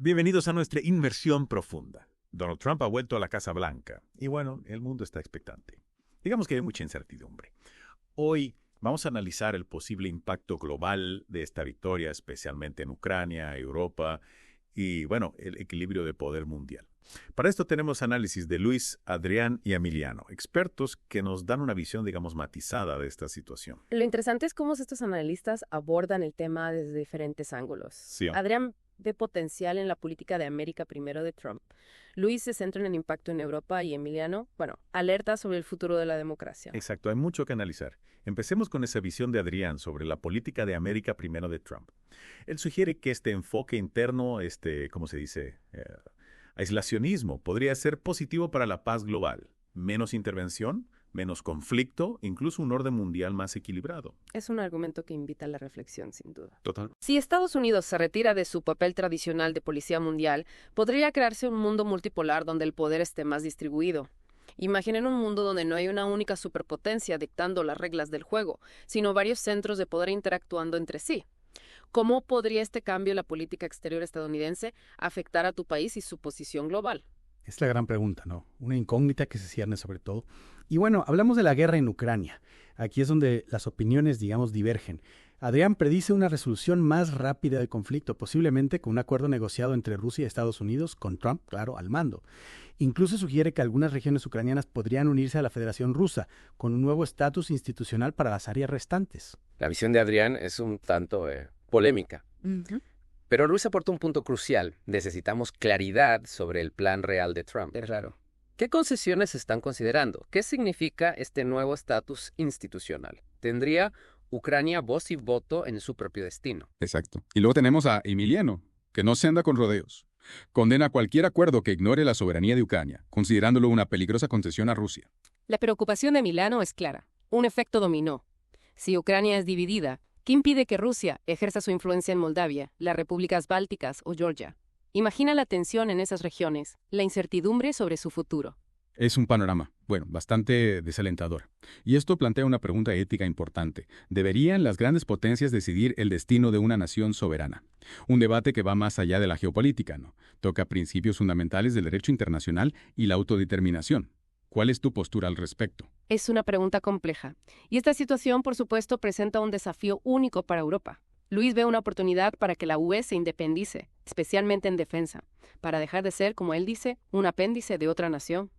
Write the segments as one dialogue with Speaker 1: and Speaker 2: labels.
Speaker 1: Bienvenidos a nuestra inmersión profunda. Donald Trump ha vuelto a la Casa Blanca y bueno, el mundo está expectante. Digamos que hay mucha incertidumbre. Hoy vamos a analizar el posible impacto global de esta victoria, especialmente en Ucrania, Europa y bueno, el equilibrio de poder mundial. Para esto tenemos análisis de Luis, Adrián y Emiliano, expertos que nos dan una visión, digamos, matizada de esta situación.
Speaker 2: Lo interesante es cómo estos analistas abordan el tema desde diferentes ángulos.
Speaker 1: Sí.
Speaker 2: Adrián ve potencial en la política de América primero de Trump. Luis se centra en el impacto en Europa y Emiliano, alerta sobre el futuro de la democracia.
Speaker 1: Exacto, hay mucho que analizar. Empecemos con esa visión de Adrián sobre la política de América primero de Trump. Él sugiere que este enfoque interno, ¿cómo se dice? Aislacionismo podría ser positivo para la paz global. Menos intervención, menos conflicto, incluso un orden mundial más equilibrado.
Speaker 2: Es un argumento que invita a la reflexión, sin duda.
Speaker 1: Total.
Speaker 2: Si Estados Unidos se retira de su papel tradicional de policía mundial, podría crearse un mundo multipolar donde el poder esté más distribuido. Imaginen un mundo donde no hay una única superpotencia dictando las reglas del juego, sino varios centros de poder interactuando entre sí. ¿Cómo podría este cambio en la política exterior estadounidense afectar a tu país y su posición global?
Speaker 3: Es la gran pregunta, ¿no? Una incógnita que se cierne sobre todo. Y bueno, hablamos de la guerra en Ucrania. Aquí es donde las opiniones, digamos, divergen. Adrián predice una resolución más rápida del conflicto, posiblemente con un acuerdo negociado entre Rusia y Estados Unidos, con Trump, claro, al mando. Incluso sugiere que algunas regiones ucranianas podrían unirse a la Federación Rusa, con un nuevo estatus institucional para las áreas restantes.
Speaker 4: La visión de Adrián es un tanto polémica. Pero Luis aporta un punto crucial. Necesitamos claridad sobre el plan real de Trump.
Speaker 2: Es raro.
Speaker 4: ¿Qué concesiones se están considerando? ¿Qué significa este nuevo estatus institucional? ¿Tendría Ucrania voz y voto en su propio destino?
Speaker 5: Exacto. Y luego tenemos a Emiliano, que no se anda con rodeos. Condena cualquier acuerdo que ignore la soberanía de Ucrania, considerándolo una peligrosa concesión a Rusia.
Speaker 6: La preocupación de Milano es clara. Un efecto dominó. Si Ucrania es dividida, ¿qué impide que Rusia ejerza su influencia en Moldavia, las repúblicas bálticas o Georgia? Imagina la tensión en esas regiones, la incertidumbre sobre su futuro.
Speaker 5: Es un panorama, bastante desalentador. Y esto plantea una pregunta ética importante. ¿Deberían las grandes potencias decidir el destino de una nación soberana? Un debate que va más allá de la geopolítica, ¿no? Toca principios fundamentales del derecho internacional y la autodeterminación. ¿Cuál es tu postura al respecto?
Speaker 6: Es una pregunta compleja. Y esta situación, por supuesto, presenta un desafío único para Europa. Luis ve una oportunidad para que la UE se independice, especialmente en defensa, para dejar de ser, como él dice, un apéndice de otra nación.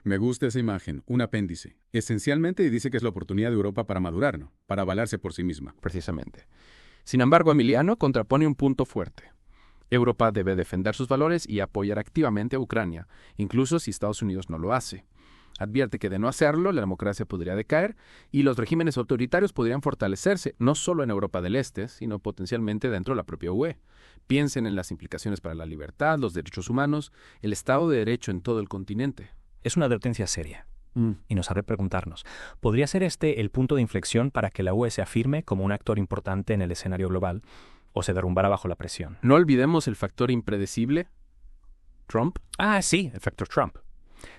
Speaker 5: Me gusta esa imagen, un apéndice. Esencialmente dice que es la oportunidad de Europa para madurar, ¿no? Para avalarse por sí misma.
Speaker 7: Precisamente. Sin embargo, Emiliano contrapone un punto fuerte. Europa debe defender sus valores y apoyar activamente a Ucrania, incluso si Estados Unidos no lo hace. Advierte que de no hacerlo, la democracia podría decaer y los regímenes autoritarios podrían fortalecerse, no solo en Europa del Este, sino potencialmente dentro de la propia UE. Piensen en las implicaciones para la libertad, los derechos humanos, el Estado de Derecho en todo el continente.
Speaker 8: Es una advertencia seria y nos hará preguntarnos, ¿podría ser este el punto de inflexión para que la UE se afirme como un actor importante en el escenario global o se derrumbará bajo la presión?
Speaker 7: No olvidemos el factor impredecible, Trump.
Speaker 8: Sí, el factor Trump.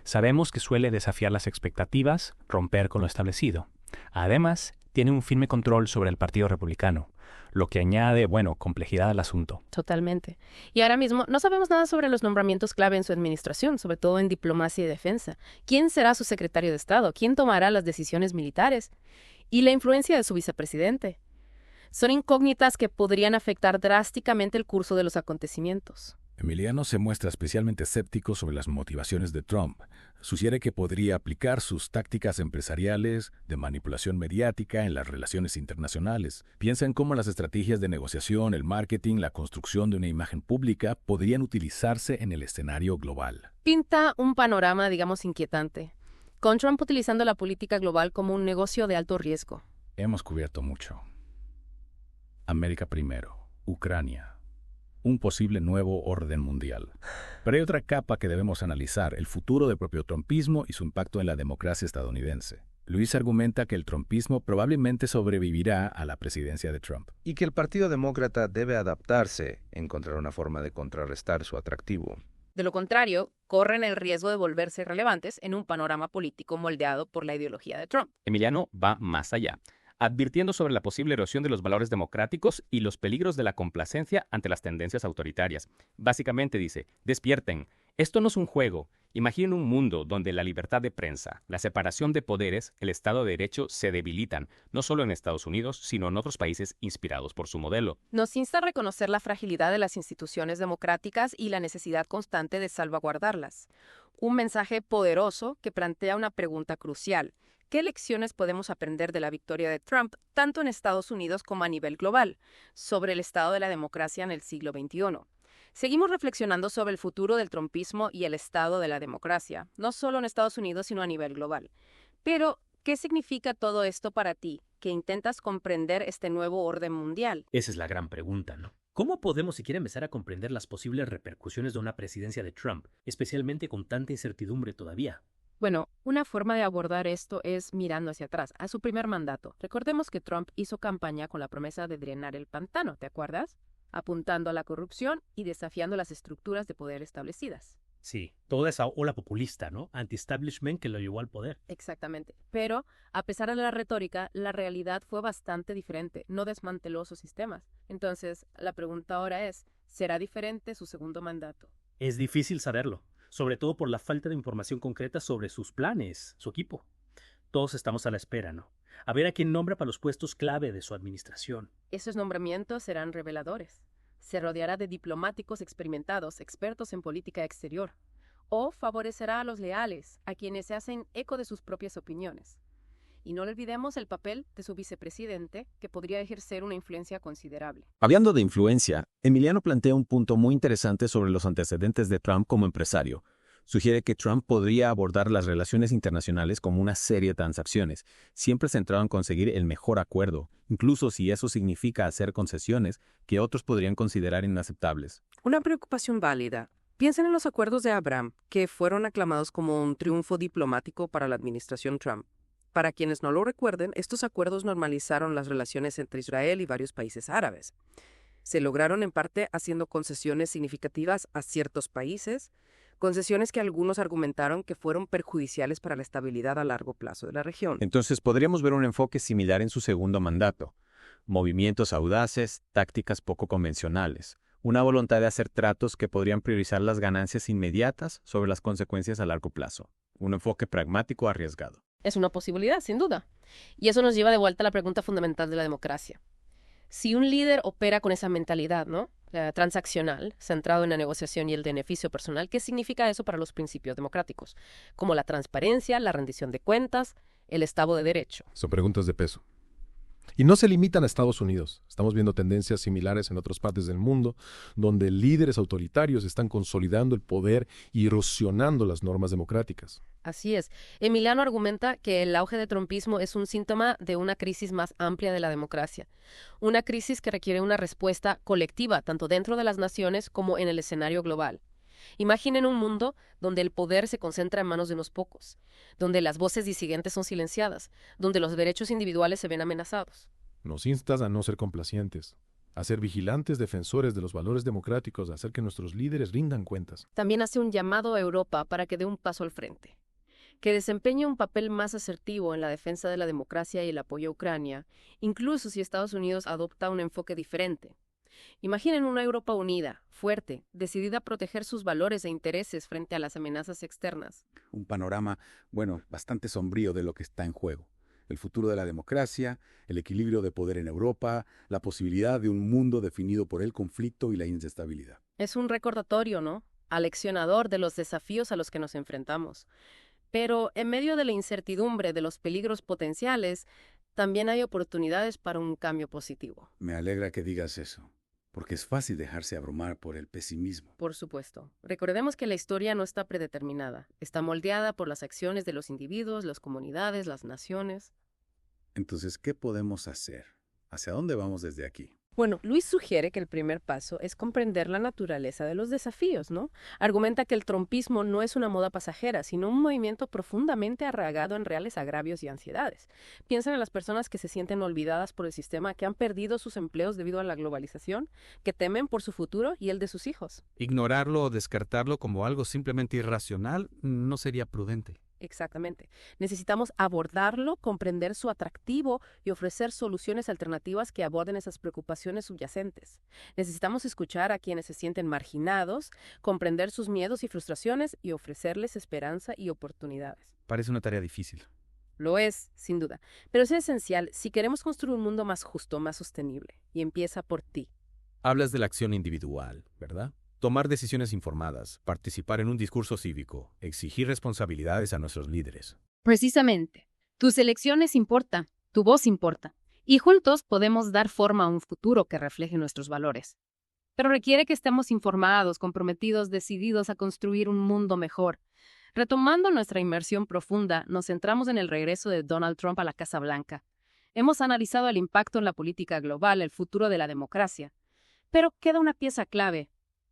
Speaker 8: Sabemos que suele desafiar las expectativas, romper con lo establecido. Además, tiene un firme control sobre el Partido Republicano, lo que añade, complejidad al asunto.
Speaker 2: Totalmente. Y ahora mismo no sabemos nada sobre los nombramientos clave en su administración, sobre todo en diplomacia y defensa. ¿Quién será su secretario de Estado? ¿Quién tomará las decisiones militares? Y la influencia de su vicepresidente. Son incógnitas que podrían afectar drásticamente el curso de los acontecimientos.
Speaker 9: Emiliano se muestra especialmente escéptico sobre las motivaciones de Trump. Sugiere que podría aplicar sus tácticas empresariales de manipulación mediática en las relaciones internacionales. Piensa en cómo las estrategias de negociación, el marketing, la construcción de una imagen pública podrían utilizarse en el escenario global.
Speaker 2: Pinta un panorama, inquietante, con Trump utilizando la política global como un negocio de alto riesgo.
Speaker 9: Hemos cubierto mucho. América primero, Ucrania. Un posible nuevo orden mundial. Pero hay otra capa que debemos analizar, el futuro del propio trumpismo y su impacto en la democracia estadounidense. Luis argumenta que el trumpismo probablemente sobrevivirá a la presidencia de Trump.
Speaker 10: Y que el Partido Demócrata debe adaptarse, encontrar una forma de contrarrestar su atractivo.
Speaker 6: De lo contrario, corren el riesgo de volverse relevantes en un panorama político moldeado por la ideología de Trump.
Speaker 11: Emiliano va más allá. advirtiendo sobre la posible erosión de los valores democráticos y los peligros de la complacencia ante las tendencias autoritarias. Básicamente dice, despierten, esto no es un juego. Imaginen un mundo donde la libertad de prensa, la separación de poderes, el Estado de Derecho se debilitan, no solo en Estados Unidos, sino en otros países inspirados por su modelo.
Speaker 2: Nos insta a reconocer la fragilidad de las instituciones democráticas y la necesidad constante de salvaguardarlas. Un mensaje poderoso que plantea una pregunta crucial. ¿Qué lecciones podemos aprender de la victoria de Trump, tanto en Estados Unidos como a nivel global, sobre el estado de la democracia en el siglo XXI? Seguimos reflexionando sobre el futuro del trumpismo y el estado de la democracia, no solo en Estados Unidos, sino a nivel global. Pero, ¿qué significa todo esto para ti, que intentas comprender este nuevo orden mundial?
Speaker 12: Esa es la gran pregunta, ¿no? ¿Cómo podemos siquiera empezar a comprender las posibles repercusiones de una presidencia de Trump, especialmente con tanta incertidumbre todavía?
Speaker 2: Bueno, una forma de abordar esto es mirando hacia atrás, a su primer mandato. Recordemos que Trump hizo campaña con la promesa de drenar el pantano, ¿te acuerdas? Apuntando a la corrupción y desafiando las estructuras de poder establecidas.
Speaker 12: Sí, toda esa ola populista, ¿no? Anti-establishment que lo llevó al poder.
Speaker 2: Exactamente. Pero, a pesar de la retórica, la realidad fue bastante diferente. No desmanteló sus sistemas. Entonces, la pregunta ahora es, ¿será diferente su segundo mandato?
Speaker 12: Es difícil saberlo, sobre todo por la falta de información concreta sobre sus planes, su equipo. Todos estamos a la espera, ¿no? A ver a quién nombra para los puestos clave de su administración.
Speaker 2: Esos nombramientos serán reveladores. Se rodeará de diplomáticos experimentados, expertos en política exterior. O favorecerá a los leales, a quienes se hacen eco de sus propias opiniones. Y no olvidemos el papel de su vicepresidente, que podría ejercer una influencia considerable.
Speaker 13: Hablando de influencia, Emiliano plantea un punto muy interesante sobre los antecedentes de Trump como empresario. Sugiere que Trump podría abordar las relaciones internacionales como una serie de transacciones, siempre centrado en conseguir el mejor acuerdo, incluso si eso significa hacer concesiones que otros podrían considerar inaceptables.
Speaker 14: Una preocupación válida. Piensen en los acuerdos de Abraham, que fueron aclamados como un triunfo diplomático para la administración Trump. Para quienes no lo recuerden, estos acuerdos normalizaron las relaciones entre Israel y varios países árabes. Se lograron en parte haciendo concesiones significativas a ciertos países, concesiones que algunos argumentaron que fueron perjudiciales para la estabilidad a largo plazo de la región.
Speaker 13: Entonces podríamos ver un enfoque similar en su segundo mandato. Movimientos audaces, tácticas poco convencionales, una voluntad de hacer tratos que podrían priorizar las ganancias inmediatas sobre las consecuencias a largo plazo. Un enfoque pragmático arriesgado.
Speaker 2: Es una posibilidad, sin duda. Y eso nos lleva de vuelta a la pregunta fundamental de la democracia. Si un líder opera con esa mentalidad, ¿no? Transaccional, centrado en la negociación y el beneficio personal, ¿qué significa eso para los principios democráticos? Como la transparencia, la rendición de cuentas, el Estado de Derecho.
Speaker 15: Son preguntas de peso. Y no se limitan a Estados Unidos. Estamos viendo tendencias similares en otras partes del mundo, donde líderes autoritarios están consolidando el poder y erosionando las normas democráticas.
Speaker 2: Así es. Emiliano argumenta que el auge del trumpismo es un síntoma de una crisis más amplia de la democracia. Una crisis que requiere una respuesta colectiva, tanto dentro de las naciones como en el escenario global. Imaginen un mundo donde el poder se concentra en manos de unos pocos, donde las voces disidentes son silenciadas, donde los derechos individuales se ven amenazados.
Speaker 15: Nos instas a no ser complacientes, a ser vigilantes defensores de los valores democráticos, a hacer que nuestros líderes rindan cuentas.
Speaker 2: También hace un llamado a Europa para que dé un paso al frente, que desempeñe un papel más asertivo en la defensa de la democracia y el apoyo a Ucrania, incluso si Estados Unidos adopta un enfoque diferente. Imaginen una Europa unida, fuerte, decidida a proteger sus valores e intereses frente a las amenazas externas.
Speaker 16: Un panorama, bastante sombrío de lo que está en juego. El futuro de la democracia, el equilibrio de poder en Europa, la posibilidad de un mundo definido por el conflicto y la inestabilidad.
Speaker 2: Es un recordatorio, ¿no? Aleccionador de los desafíos a los que nos enfrentamos. Pero en medio de la incertidumbre de los peligros potenciales, también hay oportunidades para un cambio positivo.
Speaker 16: Me alegra que digas eso, porque es fácil dejarse abrumar por el pesimismo.
Speaker 2: Por supuesto. Recordemos que la historia no está predeterminada. Está moldeada por las acciones de los individuos, las comunidades, las naciones.
Speaker 16: Entonces, ¿qué podemos hacer? ¿Hacia dónde vamos desde aquí?
Speaker 2: Bueno, Luis sugiere que el primer paso es comprender la naturaleza de los desafíos, ¿no? Argumenta que el trumpismo no es una moda pasajera, sino un movimiento profundamente arraigado en reales agravios y ansiedades. Piensen en las personas que se sienten olvidadas por el sistema, que han perdido sus empleos debido a la globalización, que temen por su futuro y el de sus hijos.
Speaker 17: Ignorarlo o descartarlo como algo simplemente irracional no sería prudente.
Speaker 2: Exactamente. Necesitamos abordarlo, comprender su atractivo y ofrecer soluciones alternativas que aborden esas preocupaciones subyacentes. Necesitamos escuchar a quienes se sienten marginados, comprender sus miedos y frustraciones y ofrecerles esperanza y oportunidades.
Speaker 17: Parece una tarea difícil.
Speaker 2: Lo es, sin duda, pero es esencial si queremos construir un mundo más justo, más sostenible, y empieza por ti.
Speaker 17: Hablas de la acción individual, ¿verdad? Tomar decisiones informadas, participar en un discurso cívico, exigir responsabilidades a nuestros líderes.
Speaker 6: Precisamente. Tus elecciones importan, tu voz importa, y juntos podemos dar forma a un futuro que refleje nuestros valores. Pero requiere que estemos informados, comprometidos, decididos a construir un mundo mejor. Retomando nuestra inmersión profunda, nos centramos en el regreso de Donald Trump a la Casa Blanca. Hemos analizado el impacto en la política global, el futuro de la democracia. Pero queda una pieza clave: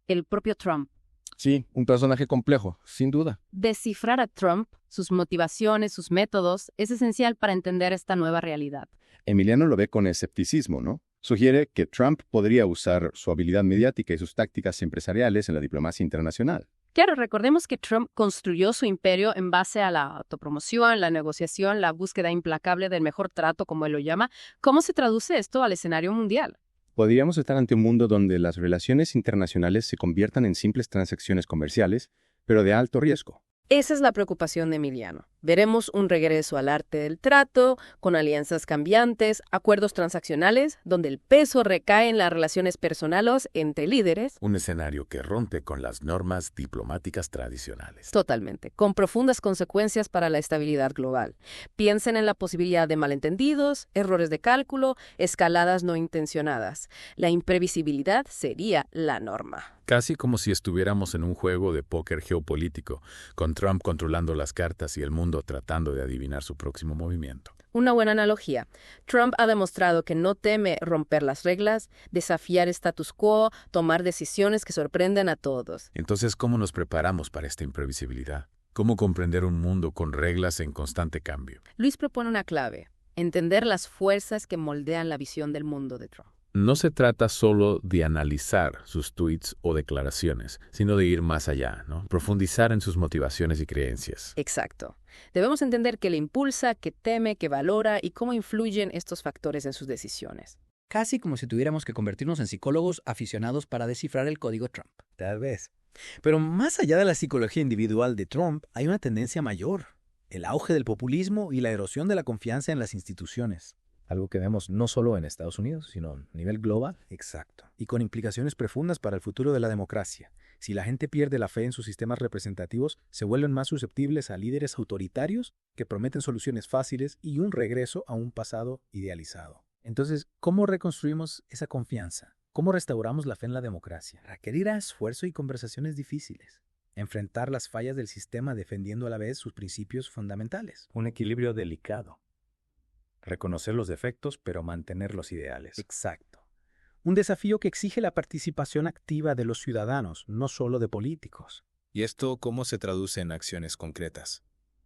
Speaker 6: el propio Trump.
Speaker 17: Sí, un personaje complejo, sin duda.
Speaker 6: Descifrar a Trump, sus motivaciones, sus métodos, es esencial para entender esta nueva realidad.
Speaker 18: Emiliano lo ve con escepticismo, ¿no? Sugiere que Trump podría usar su habilidad mediática y sus tácticas empresariales en la diplomacia internacional.
Speaker 6: Claro, recordemos que Trump construyó su imperio en base a la autopromoción, la negociación, la búsqueda implacable del mejor trato, como él lo llama. ¿Cómo se traduce esto al escenario mundial?
Speaker 18: Podríamos estar ante un mundo donde las relaciones internacionales se conviertan en simples transacciones comerciales, pero de alto riesgo.
Speaker 2: Esa es la preocupación de Emiliano. Veremos un regreso al arte del trato, con alianzas cambiantes, acuerdos transaccionales, donde el peso recae en las relaciones personales entre líderes.
Speaker 9: Un escenario que rompe con las normas diplomáticas tradicionales.
Speaker 2: Totalmente, con profundas consecuencias para la estabilidad global. Piensen en la posibilidad de malentendidos, errores de cálculo, escaladas no intencionadas. La imprevisibilidad sería la norma.
Speaker 9: Casi como si estuviéramos en un juego de póker geopolítico, con Trump controlando las cartas y el mundo tratando de adivinar su próximo movimiento.
Speaker 2: Una buena analogía. Trump ha demostrado que no teme romper las reglas, desafiar status quo, tomar decisiones que sorprenden a todos.
Speaker 9: Entonces, ¿cómo nos preparamos para esta imprevisibilidad? ¿Cómo comprender un mundo con reglas en constante cambio?
Speaker 2: Luis propone una clave: entender las fuerzas que moldean la visión del mundo de Trump.
Speaker 9: No se trata solo de analizar sus tweets o declaraciones, sino de ir más allá, ¿no? Profundizar en sus motivaciones y creencias.
Speaker 2: Exacto. Debemos entender qué le impulsa, qué teme, qué valora y cómo influyen estos factores en sus decisiones.
Speaker 19: Casi como si tuviéramos que convertirnos en psicólogos aficionados para descifrar el código Trump.
Speaker 17: Tal vez. Pero más allá de la psicología individual de Trump, hay una tendencia mayor: el auge del populismo y la erosión de la confianza en las instituciones. Algo que vemos no solo en Estados Unidos, sino a nivel global. Exacto. Y con implicaciones profundas para el futuro de la democracia. Si la gente pierde la fe en sus sistemas representativos, se vuelven más susceptibles a líderes autoritarios que prometen soluciones fáciles y un regreso a un pasado idealizado. Entonces, ¿cómo reconstruimos esa confianza? ¿Cómo restauramos la fe en la democracia? Requerirá esfuerzo y conversaciones difíciles. Enfrentar las fallas del sistema defendiendo a la vez sus principios fundamentales.
Speaker 15: Un equilibrio delicado. Reconocer los defectos, pero mantener los ideales.
Speaker 17: Exacto. Un desafío que exige la participación activa de los ciudadanos, no solo de políticos.
Speaker 20: ¿Y esto cómo se traduce en acciones concretas?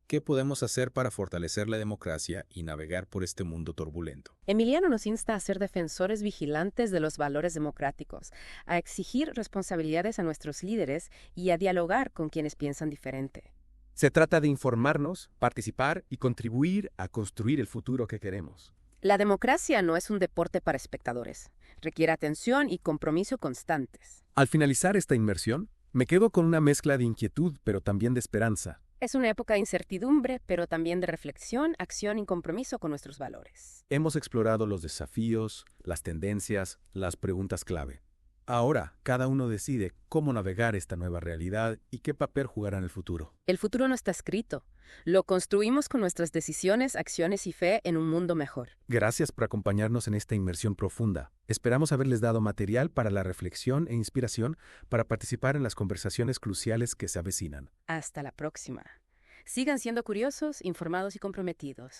Speaker 20: ¿Qué podemos hacer para fortalecer la democracia y navegar por este mundo turbulento?
Speaker 2: Emiliano nos insta a ser defensores vigilantes de los valores democráticos, a exigir responsabilidades a nuestros líderes y a dialogar con quienes piensan diferente.
Speaker 21: Se trata de informarnos, participar y contribuir a construir el futuro que queremos.
Speaker 2: La democracia no es un deporte para espectadores. Requiere atención y compromiso constantes.
Speaker 17: Al finalizar esta inmersión, me quedo con una mezcla de inquietud, pero también de esperanza.
Speaker 2: Es una época de incertidumbre, pero también de reflexión, acción y compromiso con nuestros valores.
Speaker 17: Hemos explorado los desafíos, las tendencias, las preguntas clave. Ahora, cada uno decide cómo navegar esta nueva realidad y qué papel jugará en el futuro.
Speaker 2: El futuro no está escrito. Lo construimos con nuestras decisiones, acciones y fe en un mundo mejor.
Speaker 17: Gracias por acompañarnos en esta inmersión profunda. Esperamos haberles dado material para la reflexión e inspiración para participar en las conversaciones cruciales que se avecinan.
Speaker 2: Hasta la próxima. Sigan siendo curiosos, informados y comprometidos.